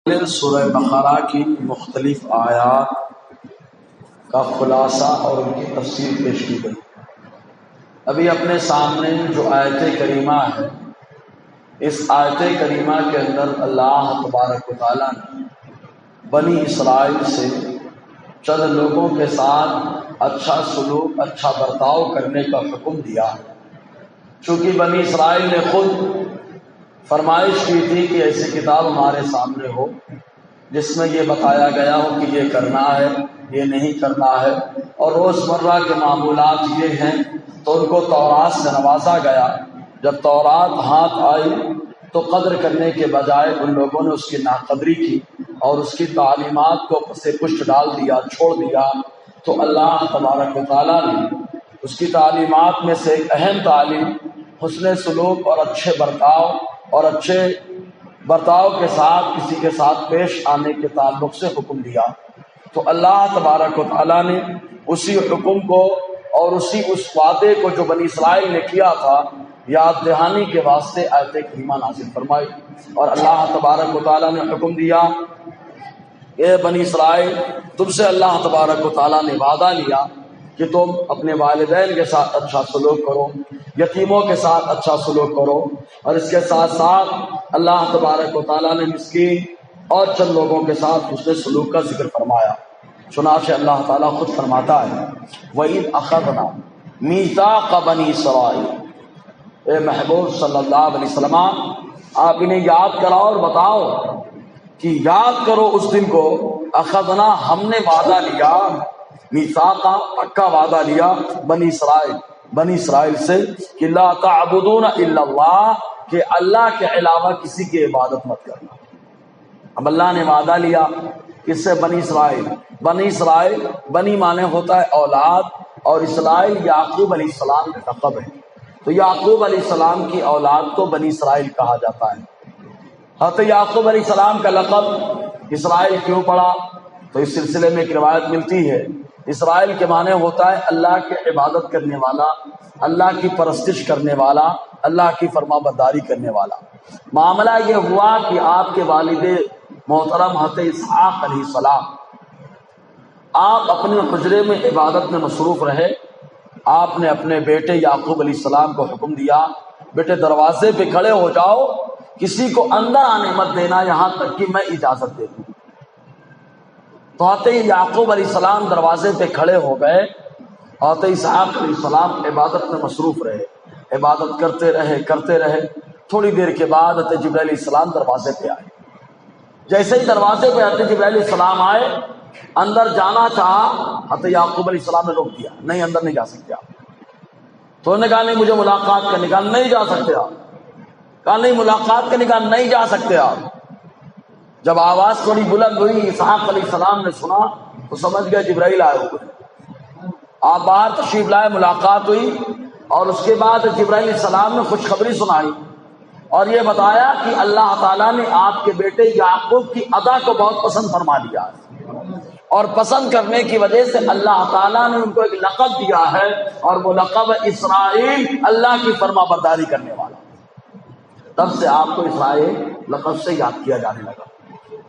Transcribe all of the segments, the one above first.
سورہ بقرہ کی مختلف آیات کا خلاصہ اور ان کی تفسیر پیش کی گئی۔ ابھی اپنے سامنے جو آیت کریمہ ہے، اس آیت کریمہ کے اندر اللہ تبارک و تعالیٰ نے بنی اسرائیل سے چند لوگوں کے ساتھ اچھا سلوک، اچھا برتاؤ کرنے کا حکم دیا ہے۔ چونکہ بنی اسرائیل نے خود فرمائش کی تھی کہ ایسی کتاب ہمارے سامنے ہو جس میں یہ بتایا گیا ہو کہ یہ کرنا ہے، یہ نہیں کرنا ہے، اور روزمرہ کے معمولات یہ ہیں، تو ان کو تورات سے نوازا گیا۔ جب تورات ہاتھ آئی تو قدر کرنے کے بجائے ان لوگوں نے اس کی ناقدری کی اور اس کی تعلیمات کو سے پشت ڈال دیا، چھوڑ دیا۔ تو اللہ تبارک و تعالیٰ نے اس کی تعلیمات میں سے ایک اہم تعلیم حسن سلوک اور اچھے برتاؤ اور اچھے برتاؤ کے ساتھ کسی کے ساتھ پیش آنے کے تعلق سے حکم دیا۔ تو اللہ تبارک و تعالیٰ نے اسی حکم کو اور اس وعدے کو جو بنی اسرائیل نے کیا تھا یاد دہانی کے واسطے آیت کریمہ نازل فرمائی۔ اور اللہ تبارک و تعالیٰ نے حکم دیا، اے بنی اسرائیل، تم سے اللہ تبارک و تعالیٰ نے وعدہ لیا کہ تم اپنے والدین کے ساتھ اچھا سلوک کرو، یتیموں کے ساتھ اچھا سلوک کرو، اور اس کے ساتھ ساتھ اللہ تبارک و تعالیٰ نے مسکین اور چند لوگوں کے ساتھ حسن سلوک کا ذکر فرمایا۔ چنانچہ اللہ تعالیٰ خود فرماتا ہے، وَإِذْ أَخَذْنَا مِيثَاقَ بَنِي إِسْرَائِيلَ، اے محبوب صلی اللہ علیہ وسلم، آپ انہیں یاد کراؤ اور بتاؤ کہ یاد کرو اس دن کو، اخذنا، ہم نے وعدہ لیا، میثاقا، پکا وعدہ لیا، بنی اسرائیل سے کہ لا تعبدون الا اللہ، کہ اللہ کے علاوہ کسی کی عبادت مت کرنا۔ اب اللہ نے وعدہ لیا کس سے؟ بنی اسرائیل، بنی معنی ہوتا ہے اولاد، اور اسرائیل یعقوب علیہ السلام کا لقب ہے، تو یعقوب علیہ السلام کی اولاد کو بنی اسرائیل کہا جاتا ہے۔ حضرت یعقوب علیہ السلام کا لقب اسرائیل کیوں پڑا؟ تو اس سلسلے میں ایک روایت ملتی ہے، اسرائیل کے معنی ہوتا ہے اللہ کی عبادت کرنے والا، اللہ کی پرستش کرنے والا، اللہ کی فرما برداری کرنے والا۔ معاملہ یہ ہوا کہ آپ کے والد محترم حضرت اسحاق علیہ السلام، آپ اپنے حجرے میں عبادت میں مصروف رہے۔ آپ نے اپنے بیٹے یعقوب علیہ السلام کو حکم دیا، بیٹے دروازے پہ کھڑے ہو جاؤ، کسی کو اندر آنے مت دینا یہاں تک کہ میں اجازت دے دوں۔ تو حضرت یعقوب علیہ السلام دروازے پہ کھڑے ہو گئے، حضرت اسحاق علیہ السلام عبادت میں مصروف رہے، عبادت کرتے رہے۔ تھوڑی دیر کے بعد حضرت جبرائیل علیہ السلام دروازے پہ آئے۔ جیسے ہی دروازے پہ حضرت جبرائیل علیہ السلام آئے، اندر جانا چاہا، حضرت یعقوب علیہ السلام نے روک دیا، نہیں اندر نہیں جا سکتے آپ۔ تو انہوں نے کہا نہیں، مجھے ملاقات کرنے کا، نہیں جا سکتے آپ۔ کہا نہیں، ملاقات کرنے کا نہیں جا سکتے آپ۔ جب آواز تھوڑی بلند ہوئی، اسحاق علیہ السلام نے سنا تو سمجھ گئے جبرائیل آئے ہوئے۔ آپ باہر تشریف لائے، ملاقات ہوئی، اور اس کے بعد جبرائیل علیہ السلام نے خوشخبری سنائی اور یہ بتایا کہ اللہ تعالیٰ نے آپ کے بیٹے یعقوب کی ادا کو بہت پسند فرما لیا ہے، اور پسند کرنے کی وجہ سے اللہ تعالیٰ نے ان کو ایک لقب دیا ہے، اور وہ لقب اسرائیل، اللہ کی فرما برداری کرنے والا۔ تب سے آپ کو اسرائیل لقب سے یاد کیا جانے لگا۔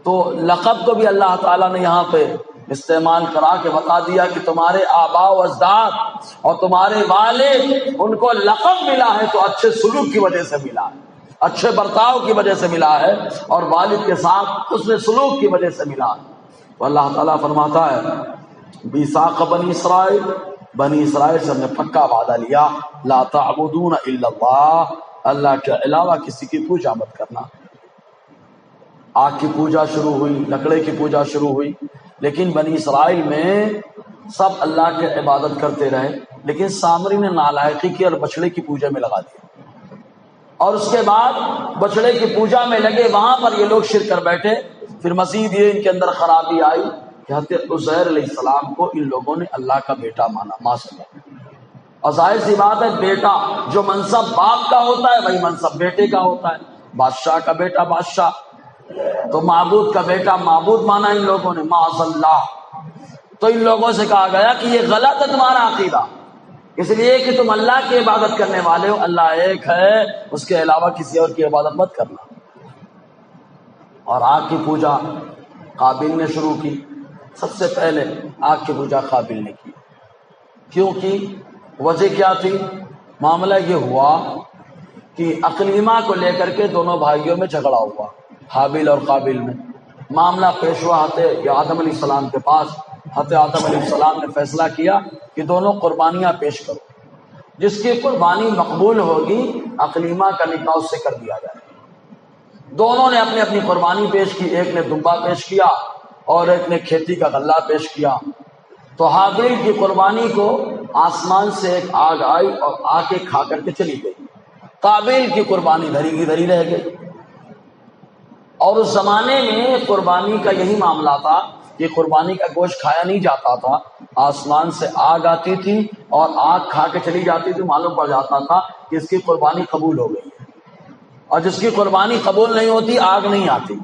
تو لقب کو بھی اللہ تعالیٰ نے یہاں پہ استعمال کرا کے بتا دیا کہ تمہارے آباء و اجداد اور تمہارے والد، ان کو لقب ملا ہے تو اچھے سلوک کی وجہ سے ملا ہے، اچھے برتاؤ کی وجہ سے ملا ہے، اور والد کے ساتھ حسن سلوک کی وجہ سے ملا ہے۔ تو اللہ تعالیٰ فرماتا ہے، میثاق بنی اسرائیل سے ہم نے پکا وعدہ لیا، لا تعبدون الا اللہ، اللہ کے علاوہ کسی کی پوجا مت کرنا۔ آگ کی پوجا شروع ہوئی، لکڑے کی پوجا شروع ہوئی، لیکن بنی اسرائیل میں سب اللہ کے عبادت کرتے رہے، لیکن سامری نے نالائقی کی اور بچڑے کی پوجا میں لگا دیا، اور اس کے بعد بچڑے کی پوجا میں لگے، وہاں پر یہ لوگ شرک کر بیٹھے۔ پھر مزید یہ ان کے اندر خرابی آئی کہ حضرت عزیر علیہ السلام کو ان لوگوں نے اللہ کا بیٹا مانا، ماں سے۔ اور ظاہر سی بات ہے، بیٹا جو منصب باپ کا ہوتا ہے وہی منصب بیٹے کا ہوتا ہے، بادشاہ کا بیٹا بادشاہ، تو معبود کا بیٹا معبود مانا ان لوگوں نے، معاذ اللہ۔ تو ان لوگوں سے کہا گیا کہ یہ غلط ہے تمہارا عقیدہ، اس لیے کہ تم اللہ کی عبادت کرنے والے ہو، اللہ ایک ہے، اس کے علاوہ کسی اور کی عبادت مت کرنا۔ اور آگ کی پوجا قابل نے شروع کی. سب سے پہلے آگ کی پوجا قابل نے کی. کیونکہ وجہ کیا تھی؟ معاملہ یہ ہوا کہ اقلیمہ کو لے کر کے دونوں بھائیوں میں جھگڑا ہوا، حابیل اور قابل میں. معاملہ پیش ہوا حضرت آدم علیہ السلام کے پاس. حضرت آدم علیہ السلام نے فیصلہ کیا کہ دونوں قربانیاں پیش کرو، جس کی قربانی مقبول ہوگی اقلیمہ کا نکاح اس سے کر دیا جائے. دونوں نے اپنی اپنی قربانی پیش کی. ایک نے دمبا پیش کیا اور ایک نے کھیتی کا غلہ پیش کیا. تو حابیل کی قربانی کو آسمان سے ایک آگ آئی اور آ کے کھا کر کے چلی گئی. قابل کی قربانی دھری کی دھری رہ گئی. اور اس زمانے میں قربانی کا یہی معاملہ تھا کہ قربانی کا گوشت کھایا نہیں جاتا تھا. آسمان سے آگ آتی تھی اور آگ کھا کے چلی جاتی تھی. معلوم پڑ جاتا تھا کہ اس کی قربانی قبول ہو گئی. اور جس کی قربانی قبول نہیں ہوتی آگ نہیں آتی.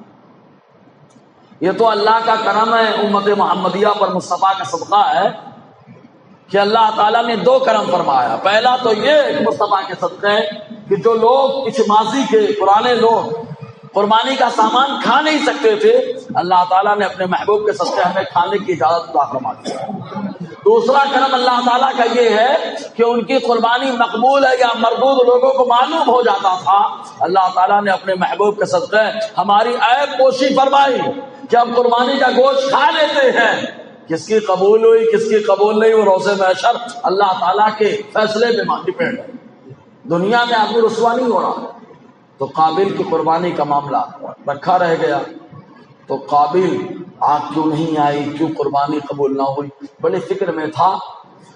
یہ تو اللہ کا کرم ہے، امت محمدیہ پر مصطفیٰ کا صدقہ ہے کہ اللہ تعالیٰ نے دو کرم فرمایا. پہلا تو یہ کہ مصطفیٰ کے صدقے کہ جو لوگ کچھ ماضی کے پرانے لوگ قربانی کا سامان کھا نہیں سکتے تھے، اللہ تعالیٰ نے اپنے محبوب کے صدقے ہمیں کھانے کی اجازت عطا فرما دی. دوسرا کرم اللہ تعالیٰ کا یہ ہے کہ ان کی قربانی مقبول ہے یا مردود لوگوں کو معلوم ہو جاتا تھا. اللہ تعالیٰ نے اپنے محبوب کے صدقے ہماری عیب پوشی فرمائی کہ ہم قربانی کا گوشت کھا لیتے ہیں. کس کی قبول ہوئی کس کی قبول نہیں وہ روز محشر اللہ تعالیٰ کے فیصلے پہ ڈپینڈ ہے. دنیا میں آدمی رسوا نہیں ہو رہا. تو قابل کی قربانی کا معاملہ رکھا رہ گیا. تو قابل آگ کیوں نہیں آئی، کیوں قربانی قبول نہ ہوئی، بڑے فکر میں تھا.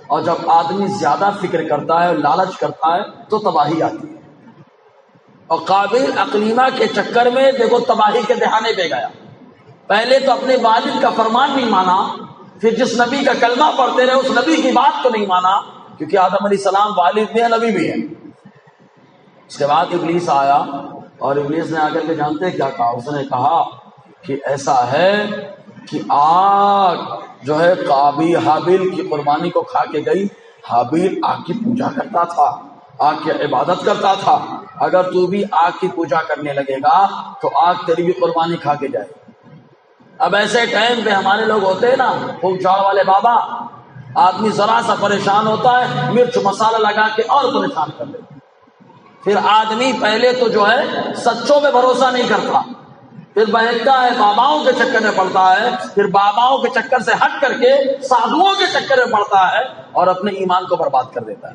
اور جب آدمی زیادہ فکر کرتا ہے اور لالچ کرتا ہے تو تباہی آتی ہے. اور قابل اقلیمہ کے چکر میں دیکھو تباہی کے دہانے پہ گیا. پہلے تو اپنے والد کا فرمان نہیں مانا، پھر جس نبی کا کلمہ پڑھتے رہے اس نبی کی بات کو نہیں مانا، کیونکہ آدم علیہ السلام والد بھی ہے نبی بھی ہے. اس کے بعد ابلیس آیا اور ابلیس نے آ کر کے جانتے کیا کہا؟ اس نے کہا کہ ایسا ہے کہ آگ جو ہے حابیل کی قربانی کو کھا کے گئی. حابیل آگ کی پوجا کرتا تھا، آگ کی عبادت کرتا تھا. اگر تو بھی آگ کی پوجا کرنے لگے گا تو آگ تیری بھی قربانی کھا کے جائے. اب ایسے ٹائم پہ ہمارے لوگ ہوتے ہیں نا پھونک جھاڑ والے بابا، آدمی ذرا سا پریشان ہوتا ہے مرچ مسالہ لگا کے اور پریشان کر دیتا. پھر آدمی پہلے تو جو ہے سچوں پہ بھروسہ نہیں کرتا، پھر بہکتا ہے باباؤں کے چکر میں پڑتا ہے، پھر باباؤں کے چکر سے ہٹ کر کے سادھوؤں کے چکر میں پڑتا ہے اور اپنے ایمان کو برباد کر دیتا ہے.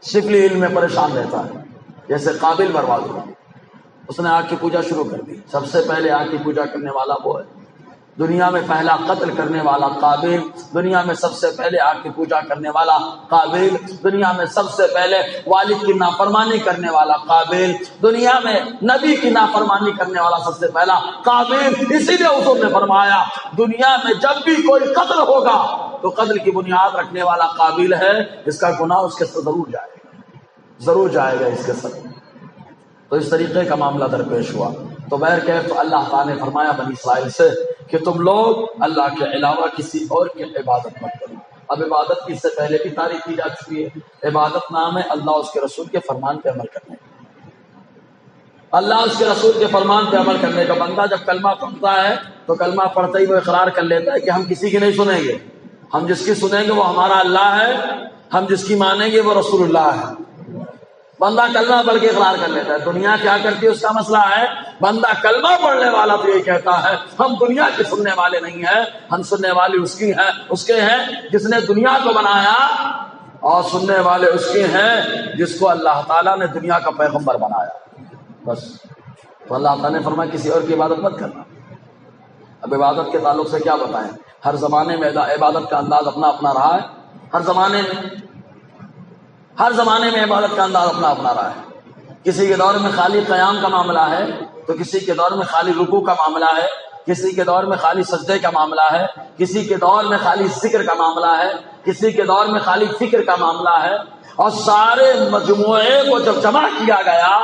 شکلی علم میں پریشان رہتا ہے. جیسے قابل برباد ہوا، اس نے آگ کی پوجا شروع کر دی. سب سے پہلے آگ کی پوجا کرنے والا وہ ہے. دنیا میں پہلا قتل کرنے والا قابل، دنیا میں سب سے پہلے آگ کی پوجا کرنے والا قابل، دنیا میں سب سے پہلے والد کی نافرمانی کرنے والا قابل، دنیا میں نبی کی نافرمانی کرنے والا سب سے پہلا قابل. اسی لیے حضور نے فرمایا دنیا میں جب بھی کوئی قتل ہوگا تو قتل کی بنیاد رکھنے والا قابل ہے. اس کا گناہ اس کے ساتھ ضرور جائے گا اس کے ساتھ. تو اس طریقے کا معاملہ درپیش ہوا. تو بہرکیف اللہ تعالیٰ نے فرمایا بنی اسرائیل سے کہ تم لوگ اللہ کے علاوہ کسی اور کی عبادت مت کرو. اب عبادت کی اس سے پہلے بھی تعریف کی جا چکی ہے. عبادت نام ہے اللہ اس کے رسول کے فرمان پہ عمل کرنے کا. اللہ اس کے رسول کے فرمان پہ عمل کرنے کا. بندہ جب کلمہ پڑھتا ہے تو کلمہ پڑھتے ہی وہ اقرار کر لیتا ہے کہ ہم کسی کی نہیں سنیں گے، ہم جس کی سنیں گے وہ ہمارا اللہ ہے، ہم جس کی مانیں گے وہ رسول اللہ ہے. بندہ کلمہ پڑھ کے اقرار کر لیتا ہے. دنیا کیا کرتی ہے اس کا مسئلہ ہے. بندہ کلمہ پڑھنے والا تو یہ کہتا ہے ہم دنیا کے سننے والے نہیں ہیں، ہم سننے والے اس کے ہیں جس نے دنیا کو بنایا، اور سننے والے اس کے ہیں جس کو اللہ تعالیٰ نے دنیا کا پیغمبر بنایا. بس. تو اللہ تعالیٰ نے فرمایا کسی اور کی عبادت مت کرنا. اب عبادت کے تعلق سے کیا بتائیں؟ ہر زمانے میں عبادت کا انداز اپنا اپنا رہا ہے. ہر زمانے میں عبادت کا انداز اپنا اپنا رہا ہے. کسی کے دور میں خالی قیام کا معاملہ ہے تو کسی کے دور میں خالی رکوع کا معاملہ ہے، کسی کے دور میں خالی سجدے کا معاملہ ہے، کسی کے دور میں خالی ذکر کا معاملہ ہے، کسی کے دور میں خالی فکر کا معاملہ ہے. اور سارے مجموعے کو جب جمع کیا گیا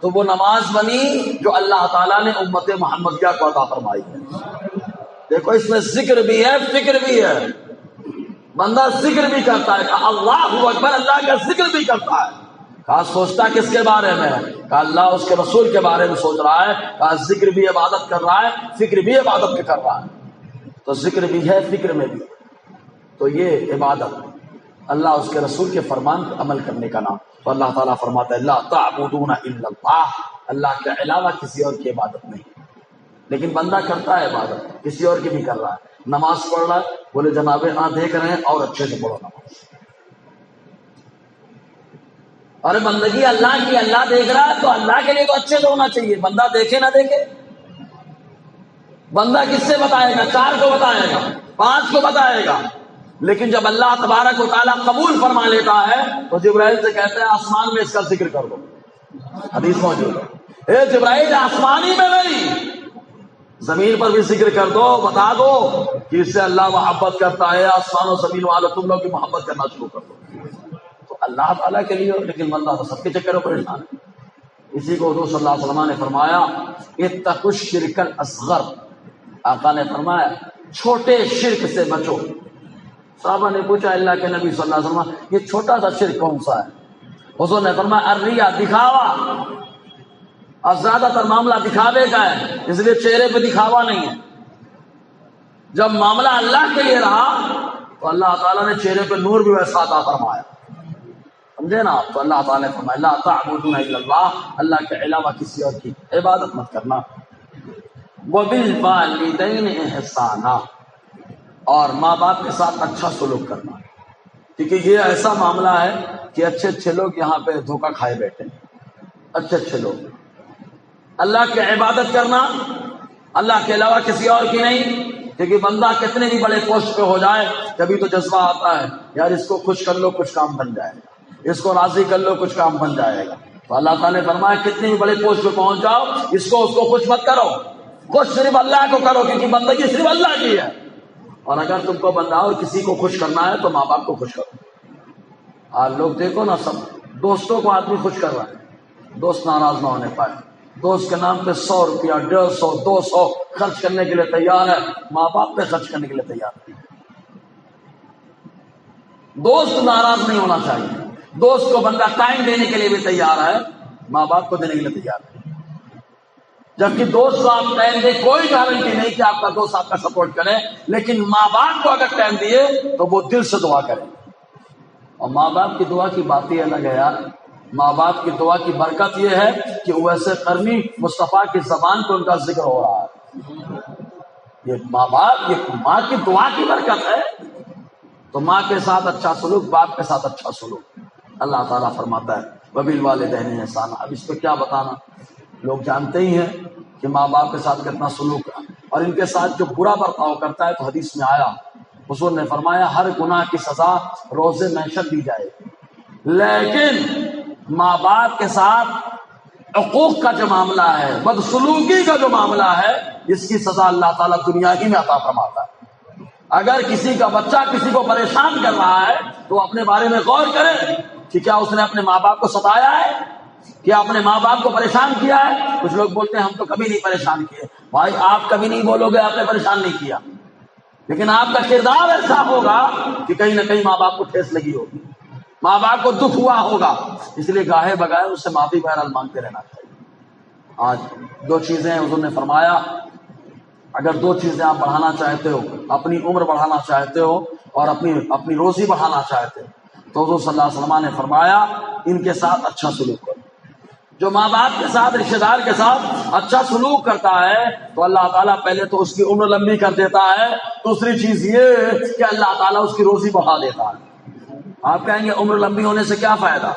تو وہ نماز بنی جو اللہ تعالیٰ نے امت محمدیہ کو عطا فرمائی ہے. دیکھو اس میں ذکر بھی ہے فکر بھی ہے. بندہ ذکر بھی کرتا ہے، اللہ اکبر، اللہ کا ذکر بھی کرتا ہے، کہا سوچتا کس کے بارے میں ہے؟ کہا اللہ اس کے رسول کے بارے میں سوچ رہا ہے۔ کہا ذکر بھی عبادت کر رہا ہے، فکر بھی عبادت کے کر رہا ہے، تو ذکر بھی ہے فکر میں بھی، تو یہ عبادت اللہ اس کے رسول کے فرمان پر عمل کرنے کا نام۔ تو اللہ تعالیٰ فرماتا ہے لا تعبدون الا اللہ، اللہ کے علاوہ کسی اور کی عبادت نہیں۔ لیکن بندہ کرتا ہے عبادت، کسی اور کی بھی کر رہا ہے، نماز پڑھ رہا ہے، بولے جناب ہاں دیکھ رہے ہیں اور اچھے سے پڑھو نماز۔ اور بندگی اللہ کی، اللہ دیکھ رہا ہے تو اللہ کے لیے تو اچھے سے ہونا چاہیے، بندہ دیکھے نہ دیکھے۔ بندہ کس سے بتائے گا؟ 4 کو بتائے گا، 5 کو بتائے گا، لیکن جب اللہ تبارک و تعالیٰ قبول فرما لیتا ہے تو جبرائیل سے کہتے ہیں آسمان میں اس کا ذکر کر دو۔ حدیث موجود ہے، اے جبرائیل آسمانی میں نہیں، زمین پر بھی ذکر کر دو، بتا دو کہ اس سے اللہ محبت کرتا ہے، آسمان و زمین والے تم لوگ کی محبت کرنا شروع کر دو۔ تو اللہ تعالیٰ کے لیے، لیکن بندہ تو سب کے چکر میں پریشان ہے۔ اسی کو حضور صلی اللہ علیہ وسلم نے فرمایا اتقوا الشرک الاصغر، آقا نے فرمایا چھوٹے شرک سے بچو۔ صحابہ نے پوچھا اللہ کے نبی صلی اللہ علیہ وسلم یہ چھوٹا سا شرک کون سا ہے؟ حضور نے فرمایا الریا، دکھاوا، اور زیادہ تر معاملہ دکھاوے کا ہے، اس لیے چہرے پہ دکھاوا نہیں ہے۔ جب معاملہ اللہ کے لیے رہا تو اللہ تعالیٰ نے چہرے پہ نور بھی ویسا عطا فرمایا، سمجھے نا؟ تو اللہ تعالیٰ نے فرمایا لا تعبدون الا اللہ، اللہ کے علاوہ کسی اور کی عبادت مت کرنا۔ وبالوالدین احسانا، اور ماں باپ کے ساتھ اچھا سلوک کرنا، کیونکہ یہ ایسا معاملہ ہے کہ اچھے اچھے لوگ یہاں پہ دھوکہ کھائے بیٹھے، اچھے اچھے لوگ۔ اللہ کی عبادت کرنا اللہ کے علاوہ کسی اور کی نہیں، کیونکہ بندہ کتنے بھی بڑے پوسٹ پہ ہو جائے کبھی تو جذبہ آتا ہے یار اس کو خوش کر لو کچھ کام بن جائے گا، اس کو راضی کر لو کچھ کام بن جائے گا۔ تو اللہ تعالیٰ نے فرمایا کتنے بھی بڑے پوسٹ پہ پہنچ جاؤ، اس کو خوش مت کرو، خوش صرف اللہ کو کرو، کیونکہ بندگی صرف اللہ کی ہے۔ اور اگر تم کو بندہ اور کسی کو خوش کرنا ہے تو ماں باپ کو خوش کرو۔ آج لوگ دیکھو نا، سب دوستوں کو آدمی خوش کر رہا ہے، دوست ناراض نہ ہونے پائے، دوست کے نام پہ 100 روپیہ 150 200 خرچ کرنے کے لیے تیار ہے، ماں باپ پہ خرچ کرنے کے لیے تیار ہے۔ دوست ناراض نہیں ہونا چاہیے، دوست کو بندہ ٹائم دینے کے لیے بھی تیار ہے، ماں باپ کو دینے کے لیے تیار ہے۔ جبکہ دوست کو آپ ٹائم دے، کوئی گارنٹی نہیں کہ آپ کا دوست آپ کا سپورٹ کرے، لیکن ماں باپ کو اگر ٹائم دیے تو وہ دل سے دعا کرے۔ اور ماں باپ کی دعا کی بات ہی الگ ہے یار، ماں باپ کی دعا کی برکت یہ ہے کہ ویسے قرنی مصطفیٰ کی زبان پہ ان کا ذکر ہو رہا ہے۔ یہ ماں باپ، یہ ماں کی دعا کی برکت ہے۔ تو ماں کے ساتھ اچھا سلوک، باپ کے ساتھ اچھا سلوک، اللہ تعالیٰ فرماتا ہے وبالوالدین احسانا۔ اب اس پہ کیا بتانا، لوگ جانتے ہی ہیں کہ ماں باپ کے ساتھ کتنا سلوک ہے، اور ان کے ساتھ جو برا برتاؤ کرتا ہے تو حدیث میں آیا، حضور نے فرمایا ہر گناہ کی سزا روز محشر دی جائے گی، لیکن ماں باپ کے ساتھ عقوق کا جو معاملہ ہے، بدسلوکی کا جو معاملہ ہے، اس کی سزا اللہ تعالیٰ دنیا ہی میں عطا فرماتا ہے۔ اگر کسی کا بچہ کسی کو پریشان کر رہا ہے تو اپنے بارے میں غور کرے کہ کیا اس نے اپنے ماں باپ کو ستایا ہے، کیا اپنے ماں باپ کو پریشان کیا ہے؟ کچھ لوگ بولتے ہیں ہم تو کبھی نہیں پریشان کیے، بھائی آپ کبھی نہیں بولو گے آپ نے پریشان نہیں کیا، لیکن آپ کا کردار ایسا ہوگا کہ کہیں نہ کہیں ماں باپ کو ٹھیس لگی ہوگی، ماں باپ کو دکھ ہوا ہوگا، اس لیے گاہے بغیر اس سے معافی بہرحال مانگتے رہنا چاہیے۔ آج 2 چیزیں حضور نے فرمایا، اگر 2 چیزیں آپ بڑھانا چاہتے ہو، اپنی عمر بڑھانا چاہتے ہو اور اپنی روزی بڑھانا چاہتے ہو، تو حضور صلی اللہ علیہ وسلم نے فرمایا ان کے ساتھ اچھا سلوک کرو۔ جو ماں باپ کے ساتھ، رشتہ دار کے ساتھ اچھا سلوک کرتا ہے تو اللہ تعالیٰ پہلے تو اس کی عمر لمبی کر دیتا ہے، دوسری چیز یہ کہ اللہ تعالیٰ اس کی روزی بڑھا دیتا ہے۔ آپ کہیں گے عمر لمبی ہونے سے کیا فائدہ؟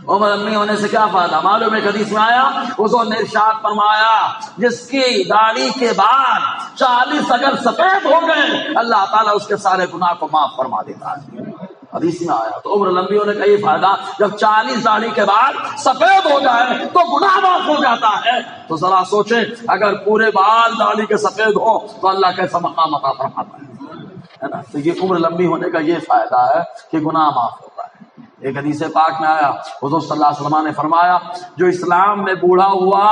عمر لمبی ہونے سے کیا فائدہ؟ معلوم ہے حدیث میں آیا، حضور نے ارشاد فرمایا جس کی داڑھی کے بعد 40 اگر سفید ہو گئے اللہ تعالیٰ اس کے سارے گناہ کو معاف فرما دیتا ہے، حدیث میں آیا۔ تو عمر لمبی ہونے کا یہ فائدہ، جب 40 داڑھی کے بعد سفید ہو جائے تو گناہ معاف ہو جاتا ہے۔ تو ذرا سوچیں اگر پورے بال داڑھی کے سفید ہو تو اللہ کیسا مقام عطا فرماتا ہے نا؟ تو یہ عمر لمبی ہونے کا یہ فائدہ ہے کہ گناہ معاف ہوتا ہے۔ ایک حدیث پاک میں آیا، حضور صلی اللہ علیہ وسلم نے فرمایا جو اسلام میں بوڑھا ہوا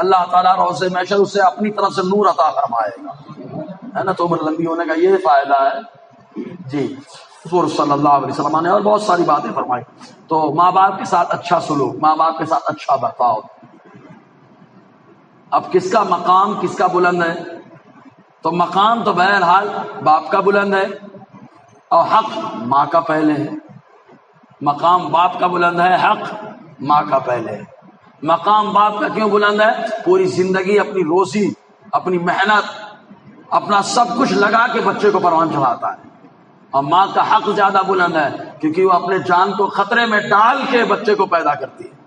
اللہ تعالیٰ روز محشر اسے اپنی طرف سے نور عطا فرمائے گا، ہے نا؟ تو عمر لمبی ہونے کا یہ فائدہ ہے۔ جی حضور صلی اللہ علیہ وسلم نے اور بہت ساری باتیں فرمائی. تو ماں باپ کے ساتھ اچھا سلوک، ماں باپ کے ساتھ اچھا برتاؤ. اب کس کا مقام کس کا بلند ہے؟ تو مقام تو بہرحال باپ کا بلند ہے اور حق ماں کا پہلے ہے. مقام باپ کا بلند ہے، حق ماں کا پہلے ہے. مقام باپ کا کیوں بلند ہے؟ پوری زندگی اپنی روزی، اپنی محنت، اپنا سب کچھ لگا کے بچے کو پروان چڑھاتا ہے. اور ماں کا حق زیادہ بلند ہے کیونکہ وہ اپنے جان کو خطرے میں ڈال کے بچے کو پیدا کرتی ہے.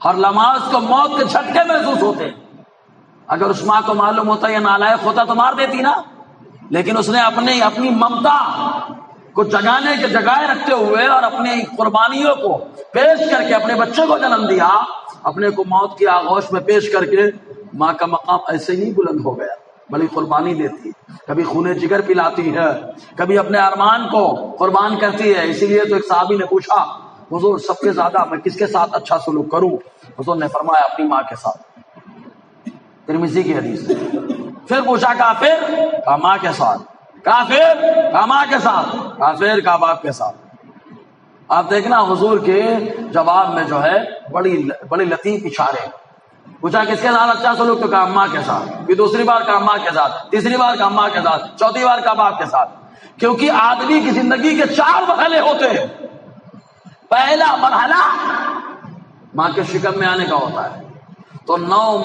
ہر لمحہ اس کو موت کے جھٹکے محسوس ہوتے ہیں. اگر اس ماں کو معلوم ہوتا یا نالائق ہوتا تو مار دیتی نا، لیکن اس نے اپنی ممتا کو جگائے رکھتے ہوئے اور اپنی قربانیوں کو پیش کر کے اپنے بچے کو جنم دیا. اپنے کو موت کی آغوش میں پیش کر کے ماں کا مقام ایسے ہی بلند ہو گیا. بڑی قربانی دیتی ہے، کبھی خون جگر پلاتی ہے، کبھی اپنے ارمان کو قربان کرتی ہے. اسی لیے تو ایک صحابی نے پوچھا حضور سب سے زیادہ میں کس کے ساتھ اچھا سلوک کروں؟ حضور نے فرمایا اپنی ماں کے ساتھ. ترمذی کی حدیث ہے. پھر پوچھا کافر؟ کہا ماں کے ساتھ. کافر؟ کہا ماں کے ساتھ. کافر؟ کہا باپ کے ساتھ. آپ دیکھنا حضور کے جواب میں جو ہے بڑی لطیف اشارے. پوچھا کس کے ساتھ اچھا سلوک؟ تو کہا ماں کے ساتھ. پھر دوسری بار کہا ماں کے ساتھ، تیسری بار کہا ماں کے ساتھ، چوتھی بار کہا باپ کے ساتھ. کیونکہ آدمی کی زندگی کے 4 مرحلے ہوتے ہیں. پہلا مرحلہ ماں کے شکم میں آنے کا ہوتا ہے. تو 9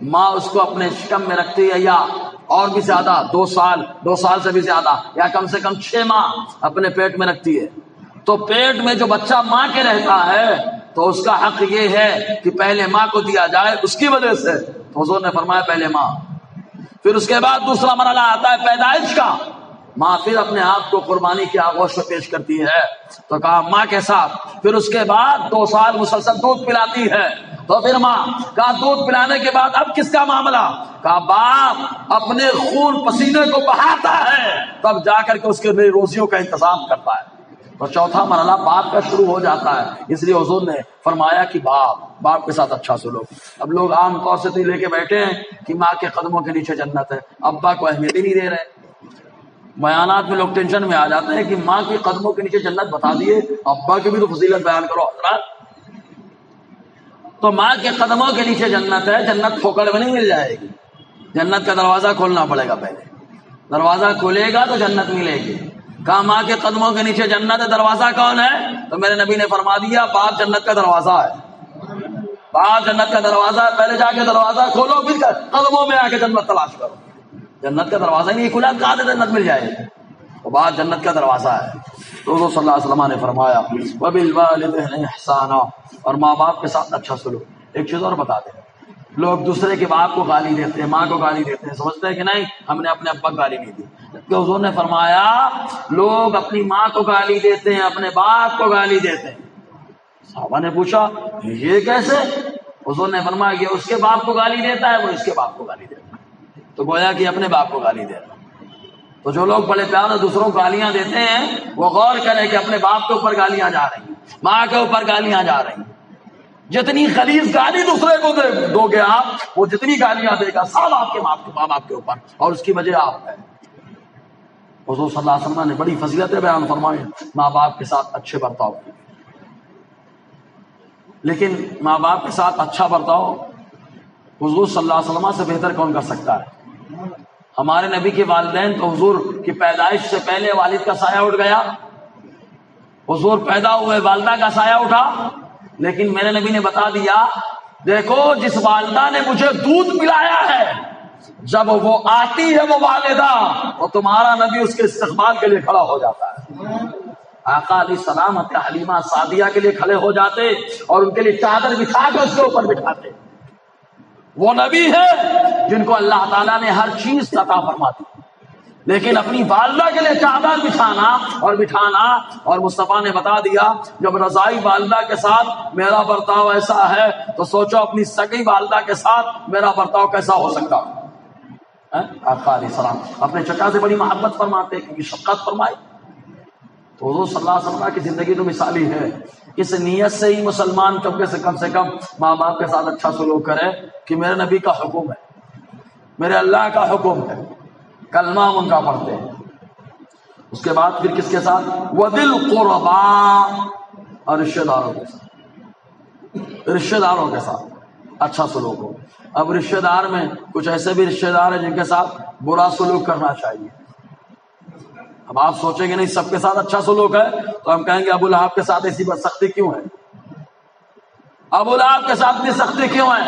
ماں اس کو اپنے شکم میں رکھتی ہے، یا اور بھی زیادہ 2 سال سے بھی زیادہ، یا کم سے کم 6 ماہ اپنے پیٹ میں رکھتی ہے. تو پیٹ میں جو بچہ ماں کے رہتا ہے تو اس کا حق یہ ہے کہ پہلے ماں کو دیا جائے. اس کی وجہ سے تو حضور نے فرمایا پہلے ماں. پھر اس کے بعد دوسرا مرحلہ آتا ہے پیدائش کا. ماں پھر اپنے آپ کو قربانی کی آغوش میں پیش کرتی ہے، تو کہا ماں کے ساتھ. پھر اس کے بعد 2 سال مسلسل دودھ پلاتی ہے، تو پھر ماں. کہا دودھ پلانے کے بعد اب کس کا معاملہ؟ کہا باپ اپنے خون پسینے کو بہاتا ہے، تب جا کر کے اس کے لیے روزیوں کا انتظام کرتا ہے. تو چوتھا مرحلہ باپ کا شروع ہو جاتا ہے. اس لیے حضور نے فرمایا کہ باپ کے ساتھ اچھا سلوک. اب لوگ عام طور سے تو لے کے بیٹھے ہیں کہ ماں کے قدموں کے نیچے جنت ہے، ابا کو اہمیت ہی نہیں دے رہے. بیانات میں لوگ ٹینشن میں آ جاتے ہیں کہ ماں کے قدموں کے نیچے جنت بتا دیے، ابا کی بھی تو فضیلت بیان کرو حضرات. تو ماں کے قدموں کے نیچے جنت ہے. جنت پھوکڑ میں نہیں مل جائے گی، جنت کا دروازہ کھولنا پڑے گا. پہلے دروازہ کھولے گا تو جنت ملے گی. کہا ماں کے قدموں کے نیچے جنت ہے. دروازہ کون ہے؟ تو میرے نبی نے فرما دیا باپ جنت کا دروازہ ہے. باپ جنت کا دروازہ ہے. پہلے جا کے دروازہ کھولو، پھر قدموں میں آ کے جنت تلاش کرو. جنت کا دروازہ نہیں کھلا، کہاں سے جنت مل جائے گی؟ تو باپ جنت کا دروازہ ہے. تو حضور صلی اللہ علیہ وسلم نے فرمایا وَبِالْوَالِدَيْنِ إِحْسَانًا، اور ماں باپ کے ساتھ اچھا سلوک. ایک چیز اور بتا دیں، لوگ دوسرے کے باپ کو گالی دیتے ہیں، ماں کو گالی دیتے ہیں، سمجھتے ہیں کہ نہیں ہم نے اپنے ابا کو گالی نہیں دی. جبکہ حضور نے فرمایا لوگ اپنی ماں کو گالی دیتے ہیں، اپنے باپ کو گالی دیتے ہیں. صحابہ نے پوچھا یہ کیسے؟ حضور نے فرمایا یہ اس کے باپ کو گالی دیتا ہے، وہ اس کے باپ کو گالی دیتا ہے. تو گویا کہ اپنے باپ کو گالی دے رہا. تو جو لوگ بڑے پیار سے دوسروں کو گالیاں دیتے ہیں وہ غور کریں کہ اپنے باپ کے اوپر گالیاں جا رہی ہیں، ماں کے اوپر گالیاں جا رہی ہیں. جتنی خلیز گالی دوسرے کو دو گے آپ، وہ جتنی گالیاں دے گا سب آپ کے ماں باپ کے اوپر، اور اس کی وجہ آپ ہے. حضور صلی اللہ علیہ وسلم نے بڑی فضیلتیں بیان فرمائی ماں باپ کے ساتھ اچھے برتاؤ کی. لیکن ماں باپ کے ساتھ اچھا برتاؤ حضور صلی اللہ علیہ وسلم سے بہتر کون کر سکتا ہے؟ ہمارے نبی کے والدین تو حضور کی پیدائش سے پہلے والد کا سایہ اٹھ گیا، حضور پیدا ہوئے والدہ کا سایہ اٹھا. لیکن میرے نبی نے بتا دیا دیکھو جس والدہ نے مجھے دودھ پلایا ہے، جب وہ آتی ہے وہ والدہ، تو تمہارا نبی اس کے استقبال کے لیے کھڑا ہو جاتا ہے. آقا علیہ السلام حلیمہ سعدیہ کے لیے کھڑے ہو جاتے اور ان کے لیے چادر بچھا کے اس کے اوپر بٹھاتے. وہ نبی ہے جن کو اللہ تعالیٰ نے ہر چیز عطا فرما دی، لیکن اپنی والدہ کے لیے چادر بچھانا اور بٹھانا. اور مصطفیٰ نے بتا دیا جب رضائی والدہ کے ساتھ میرا برتاؤ ایسا ہے تو سوچو اپنی سگی والدہ کے ساتھ میرا برتاؤ کیسا ہو سکتا. آقا علیہ السلام اپنے چچا سے بڑی محبت فرماتے کیونکہ شفقت فرمائی. تو حضور صلی اللہ علیہ وسلم کی زندگی تو مثالی ہے. اس نیت سے ہی مسلمان کم سے کم ماں باپ کے ساتھ اچھا سلوک کرے کہ میرے نبی کا حکم ہے، میرے اللہ کا حکم ہے، کلمہ ان کا پڑھتے ہیں. اس کے بعد پھر کس کے ساتھ؟ وذل قربا، اور رشتہ داروں کے ساتھ، رشتہ داروں کے ساتھ اچھا سلوک ہو۔ اب رشتہ دار میں کچھ ایسے بھی رشتہ دار ہیں جن کے ساتھ برا سلوک کرنا چاہیے۔ اب آپ سوچیں گے نہیں سب کے ساتھ اچھا سلوک ہے، تو ہم کہیں گے ابو لہب کے ساتھ ایسی بد سختی کیوں ہے؟ ابو لہب کے ساتھ اتنی سختی کیوں ہے؟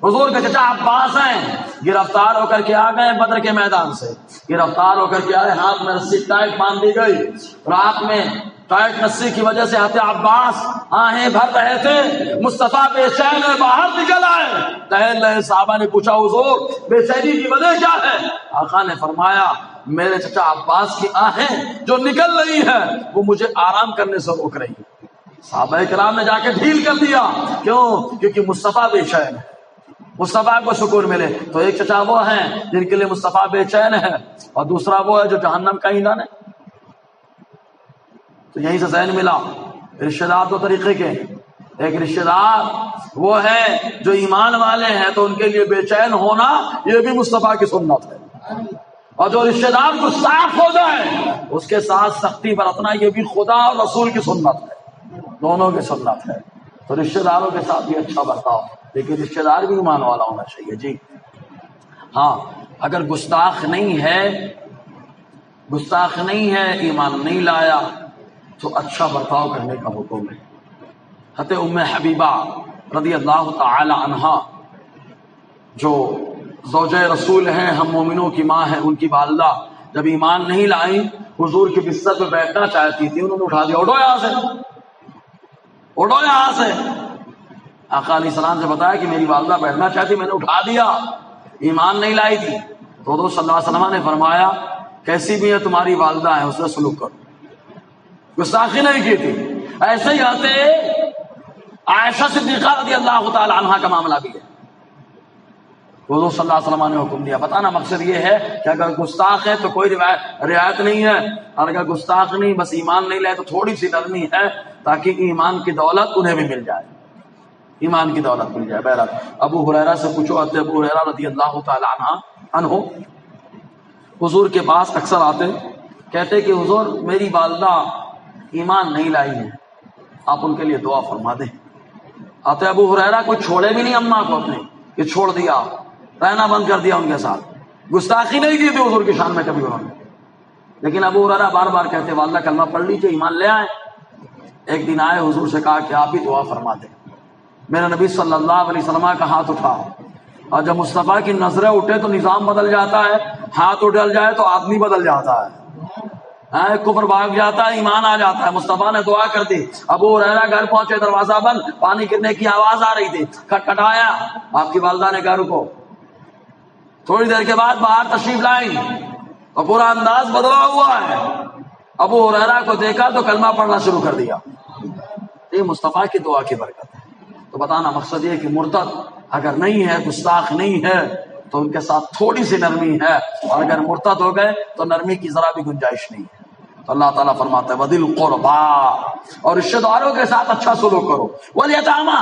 حضور کے چچا عباس ہیں، گرفتار ہو کر کے آ گئے بدر کے میدان سے، گرفتار ہو کر کے آئے، ہاتھ میں رسی ٹائٹ باندھ دی گئی، رات میں ٹائٹ رسی کی وجہ سے حضرت عباس آہیں بھر رہے تھے، مصطفیٰ بے چین باہر نکل آئے، ٹہل رہے صحابہ نے پوچھا حضور بے چینی کی وجہ کیا ہے؟ آقا نے فرمایا میرے چچا عباس کی آہیں جو نکل رہی ہے وہ مجھے آرام کرنے سے روک رہی ہے۔ صحابہ کرام نے جا کے ڈھیل کر دیا، کیوں؟ کیونکہ مصطفیٰ بے چین ہے، مصطفیٰ کو سکون ملے۔ تو ایک چچا وہ ہیں جن کے لیے مصطفیٰ بے چین ہے، اور دوسرا وہ ہے جو جہنم کا ایندھن ہے۔ تو یہیں سے ذہن ملا رشتہ دار دو طریقے کے، ایک رشتہ دار وہ ہے جو ایمان والے ہیں تو ان کے لیے بے چین ہونا یہ بھی مصطفیٰ کی سنت ہے، اور جو رشتہ دار کو صاف ہو جائے اس کے ساتھ سختی برتنا یہ بھی خدا اور رسول کی سنت ہے، دونوں کی سنت ہے۔ تو رشتہ داروں کے ساتھ بھی اچھا برتاؤ، لیکن رشتہ دار بھی ایمان والا ہونا چاہیے جی۔ ہاں اگر گستاخ نہیں ہے، ایمان نہیں لایا تو اچھا برتاؤ کرنے کا حکم ہے۔ حضرت ام حبیبہ رضی اللہ تعالی عنہا جو زوجہ رسول ہیں، ہم مومنوں کی ماں ہیں، ان کی والدہ جب ایمان نہیں لائی حضور کی بستر پہ بیٹھنا چاہتی تھی، انہوں نے اٹھا دیا، اٹھو یہاں سے، اٹھو یہاں سے۔ آقا علیہ السلام سے بتایا کہ میری والدہ بیٹھنا چاہتی، میں نے اٹھا دیا، ایمان نہیں لائی تھی۔ تو حضور صلی اللہ علیہ وسلم نے فرمایا کیسی بھی ہے تمہاری والدہ ہے، اس سے سلوک کرو، گستاخی نہیں کی تھی۔ ایسے ہی آتے عائشہ صدیقہ رضی اللہ تعالی عنہا کا معاملہ بھی ہے، حضور صلی اللہ علیہ وسلم نے حکم دیا۔ بتانا مقصد یہ ہے کہ اگر گستاخ ہے تو کوئی رعایت نہیں ہے، اور اگر گستاخ نہیں بس ایمان نہیں لائے تو تھوڑی سی نرمی ہے، تاکہ ایمان کی دولت انہیں بھی مل جائے، ایمان کی دولت مل جائے۔ بہرحال ابو ہریرہ سے پوچھو، ابو ہریرہ رضی اللہ تعالی عنہ حضور کے پاس اکثر آتے، کہتے کہ حضور میری والدہ ایمان نہیں لائی ہے، آپ ان کے لیے دعا فرما دیں۔ آتے ابو ہریرہ کوئی چھوڑے بھی نہیں اماں کو اپنے کہ چھوڑ دیا، رہنا بند کر دیا ان کے ساتھ، گستاخی نہیں کی تھی حضور کی شان میں کبھی انہوں نے۔ لیکن ابو ہریرہ بار بار کہتے والدہ کلمہ پڑھ لیجیے، ایمان لے آئے۔ ایک دن آئے حضور سے کہا کہ آپ بھی دعا فرما دیں۔ میرا نبی صلی اللہ علیہ وسلم کا ہاتھ اٹھا، اور جب مصطفیٰ کی نظریں اٹھے تو نظام بدل جاتا ہے، ہاتھ اٹھل جائے تو آدمی بدل جاتا ہے، کفر بھاگ جاتا ہے، ایمان آ جاتا ہے۔ مصطفیٰ نے دعا کر دی، ابو ہریرہ گھر پہنچے، دروازہ بند، پانی گرنے کی آواز آ رہی تھی، کھٹکھٹایا، آپ کی والدہ نے کہا رکو۔ تھوڑی دیر کے بعد باہر تشریف لائیں اور پورا انداز بدلا ہوا ہے۔ ابو ہریرہ کو دیکھا تو کلمہ پڑھنا شروع کر دیا۔ یہ مصطفیٰ کی دعا کی برکت ہے۔ تو بتانا مقصد یہ کہ مرتد اگر نہیں ہے، گستاخ نہیں ہے، تو ان کے ساتھ تھوڑی سی نرمی ہے، اور اگر مرتد ہو گئے تو نرمی کی ذرا بھی گنجائش نہیں ہے۔ تو اللہ تعالیٰ فرماتا ہے وذل قربا، اور رشتہ داروں کے ساتھ اچھا سلوک کرو، والیتامی،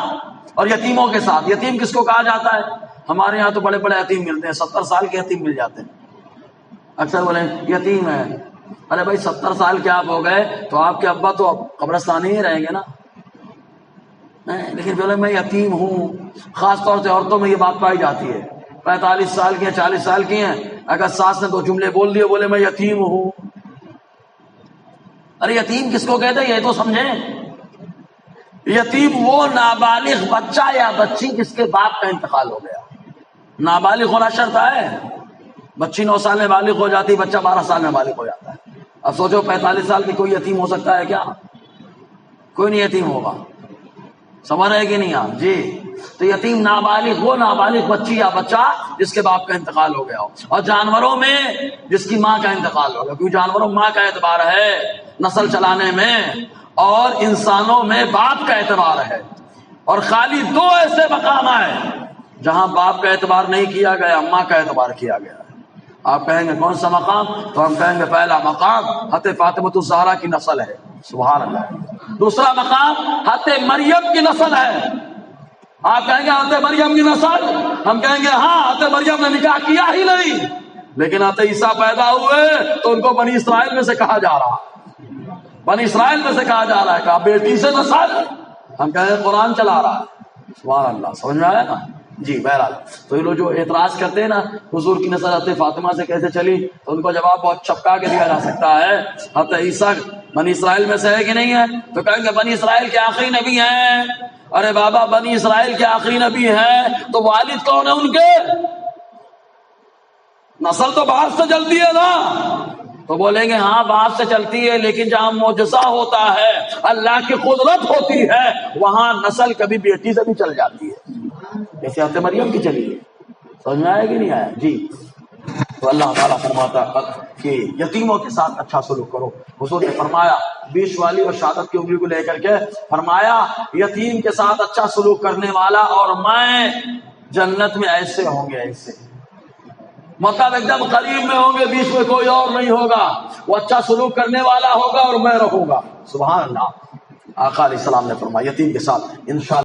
اور یتیموں کے ساتھ۔ یتیم کس کو کہا جاتا ہے؟ ہمارے یہاں تو بڑے بڑے یتیم ملتے ہیں، 70 سال کے یتیم مل جاتے ہیں۔ اکثر بولے یتیم ہے، ارے بھائی 70 سال کے آپ ہو گئے تو آپ کے ابا تو قبرستان ہی رہیں گے نا، لیکن بولے میں یتیم ہوں۔ خاص طور سے عورتوں میں یہ بات پائی جاتی ہے، 45 سال کی ہیں، 40 سال کی ہیں، اگر ساس نے 2 جملے بول دیے، بولے میں یتیم ہوں۔ ارے یتیم کس کو کہتے ہیں یہ تو سمجھیں۔ یتیم وہ نابالغ بچہ یا بچی جس کے باپ کا انتقال ہو گیا۔ نابالغ ہونا شرط ہے، بچی 9 سال میں بالغ ہو جاتی، بچہ 12 سال میں بالغ ہو جاتا ہے۔ اب سوچو 45 سال کی کوئی یتیم ہو سکتا ہے کیا؟ کوئی نہیں یتیم ہوگا، سمجھ رہے کہ نہیں آپ جی؟ تو یتیم نابالغ وہ نابالغ بچی یا بچہ جس کے باپ کا انتقال ہو گیا ہو۔ اور جانوروں میں جس کی ماں کا انتقال ہو گیا، کیونکہ جانوروں ماں کا اعتبار ہے نسل چلانے میں، اور انسانوں میں باپ کا اعتبار ہے۔ اور خالی 2 ایسے مقام ہیں جہاں باپ کا اعتبار نہیں کیا گیا، ماں کا اعتبار کیا گیا ہے۔ آپ کہیں گے کون سا مقام؟ تو ہم کہیں گے پہلا مقام حضرت فاطمہ الزہرا کی نسل ہے، سبحان اللہ۔ دوسرا مقام حضرت مریم کی نسل ہے۔ آپ کہیں گے حضرت مریم کی نسل، ہم کہیں گے ہاں حضرت مریم نے نکاح کیا ہی نہیں، لیکن حضرت عیسیٰ پیدا ہوئے تو ان کو بنی اسرائیل میں سے کہا جا رہا ہے، بنی اسرائیل میں سے کہا جا رہا ہے، کہا بیٹی سے نسل، ہم کہتے ہیں قرآن چلا رہا ہے، سبحان اللہ، سمجھ میں آیا نا جی۔ بہرحال تو یہ لوگ جو اعتراض کرتے ہیں نا حضور کی نسل حضرت فاطمہ سے کیسے چلی، تو ان کو جواب بہت چپکا کے دیا جا سکتا ہے، حضرت عیسیٰ بنی اسرائیل میں سے ہے کہ نہیں ہے؟ تو کہیں گے بنی اسرائیل کے آخری نبی ہیں۔ ارے بابا بنی اسرائیل کے آخری نبی ہیں تو والد کون ہے ان کے؟ نسل تو باپ سے چلتی ہے نا، تو بولیں گے ہاں باپ سے چلتی ہے، لیکن جہاں معجزہ ہوتا ہے، اللہ کی قدرت ہوتی ہے، وہاں نسل کبھی بیٹی سے بھی چل جاتی ہے، جیسے حضرت مریم کی چلی ہے۔ سمجھ میں آیا کہ نہیں آیا جی؟ تو اللہ تعالیٰ فرماتا کہ یتیموں کے ساتھ اچھا سلوک کرو۔ حضور نے فرمایا، بیچ والی اور شہادت کی انگلی کو لے کر کے فرمایا، یتیم کے ساتھ اچھا سلوک کرنے والا اور میں جنت میں ایسے ہوں گے، ایسے مطلب ایک دم قریب میں ہوں گے، بیچ میں کوئی اور نہیں ہوگا، وہ اچھا سلوک کرنے والا ہوگا اور میں رہوں گا۔ سبحان اللہ۔ آقا علیہ السلام نے فرمایا یتیم کے ساتھ انشاءاللہ